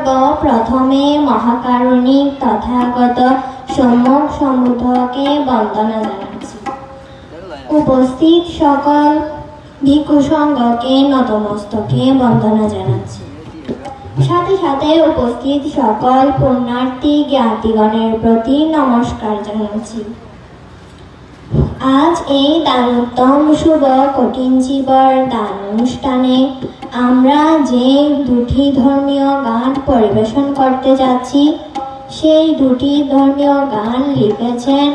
সর্বপ্রথমে মহাকারুণিক তথাগত সম্যক সমুদ্ধকে বন্দনা জানাচ্ছি। উপস্থিত সকল ভিক্ষু সংঘকে নতমস্তকে বন্দনা জানাচ্ছি। সাথে সাথে উপস্থিত সকল পুণ্যার্থী জ্ঞাতিগণের প্রতি নমস্কার জানাচ্ছি। আজ এই দানোত্তম শুভ কঠিন জীবর দান অনুষ্ঠানে আমরা যে দুটি ধর্মীয় গান পরিবেশন করতে যাচ্ছি, সেই দুটি ধর্মীয় গান লিখেছেন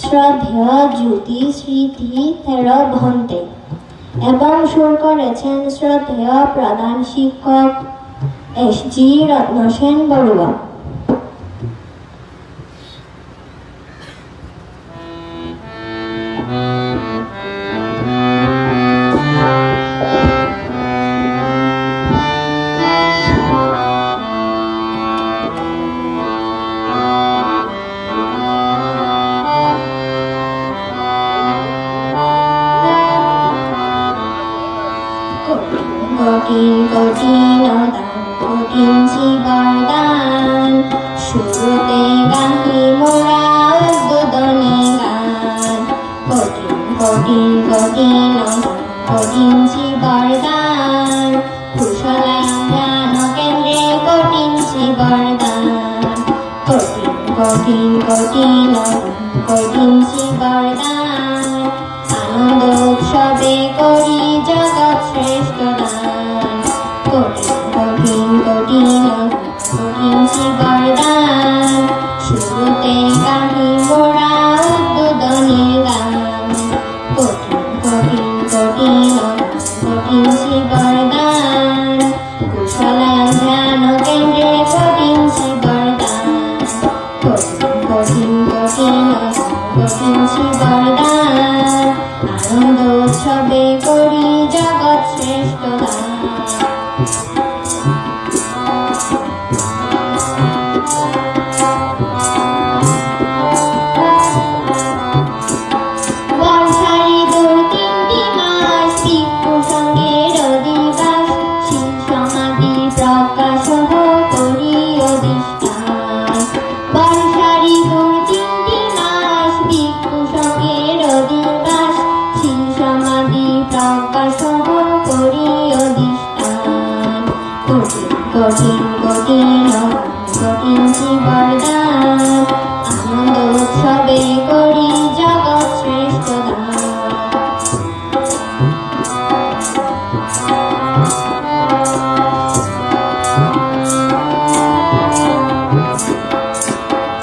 শ্রদ্ধেয় জ্যোতি স্মৃতি থেরভন্তে এবং সুর করেছেন শ্রদ্ধেয় প্রধান শিক্ষক এস.জি. রত্নসেন বড়ুয়া। কঠিন কঠিন কঠিন জীবর দান, শুরুতে গাহি মোরা উদ্বোধনী গান। কঠিন কঠিন কঠিন কঠিন জীবর দান, কুশলায়ন ধ্যান কেন্দ্রে কঠিন জীবর দান। কঠিন কঠিন কঠিন কঠিন জীবর দান, আনন্দ উৎসবে করি জগৎ শ্রেষ্ঠ দান। কঠিন কঠিন কঠিন কঠিন জীবর দান, শুরুতে গাহি মোরা উদ্বোধনী গান। কঠিন কঠিন কঠিন কঠিন জীবর দান, কুশলায়ন ধ্যান কেন্দ্রে কঠিন জীবর দান। কঠিন কঠিন কঠিন কঠিন জীবর দান, আনন্দ উৎসবে করি জগৎ শ্রেষ্ঠ দান। বর্ষারি দূর 3টি মাস, ভিক্ষু সঙ্গের অধিবাস, শীল সমাধি প্রকাশ করি অধিষ্ঠান। বর্ষারি দূর 3টি মাস, ভিক্ষু সঙ্গের অধিবাস, শীল সমাধি প্রকাশ করি অধিষ্ঠান। কঠিন কঠিন কঠিন কঠিন জীবর দান, আনন্দ উৎসবে করি জগৎ শ্রেষ্ঠ দান।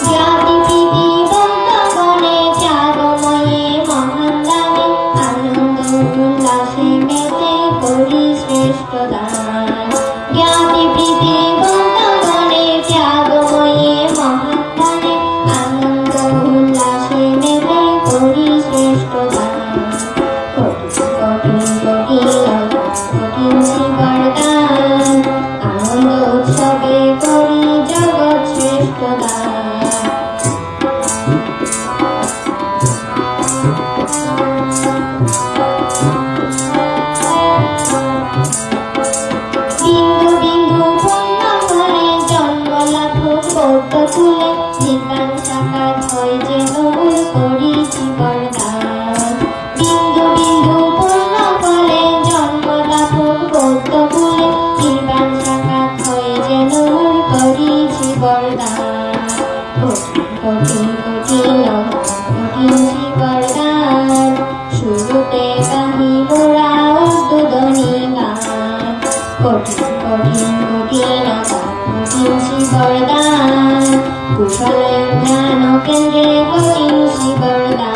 জ্ঞাতি প্রীতি বন্ধগণে ত্যাগময়ে মহান দানে, আনন্দ উল্লাসে মেতে করি শ্রেষ্ঠ দান। জ্ঞাতি প্রীতি বন্ধগণে ত্যাগময়ে মহান দানে, আনন্দ উল্লাসে মেতে করি শ্রেষ্ঠ দান। কঠিন কঠিন কঠিন কঠিন জীবর দান, আনন্দ উৎসবে করি জগৎ শ্রেষ্ঠ দান। বিন্দু বিন্দু পুণ্য করে জন্ম লাভ বৌদ্ধ কুলে, নির্বাণ সাকার হয় যেন মূল করি জীবর দান। বিন্দু বিন্দু পুণ্য করে জন্ম লাভ বৌদ্ধ কুলে, নির্বাণ সাকার হয় যেন মূল করি জীবর দান। কঠিন কঠিন কঠিন কঠিন জীবর দান, শুরুতে গাহি মোরা উদ্বোধনী গান। কঠিন কঠিন কঠিন কঠিন জীবর দান, কুশলায়ন ধ্যান কেন্দ্রে কঠিন জীবর দান।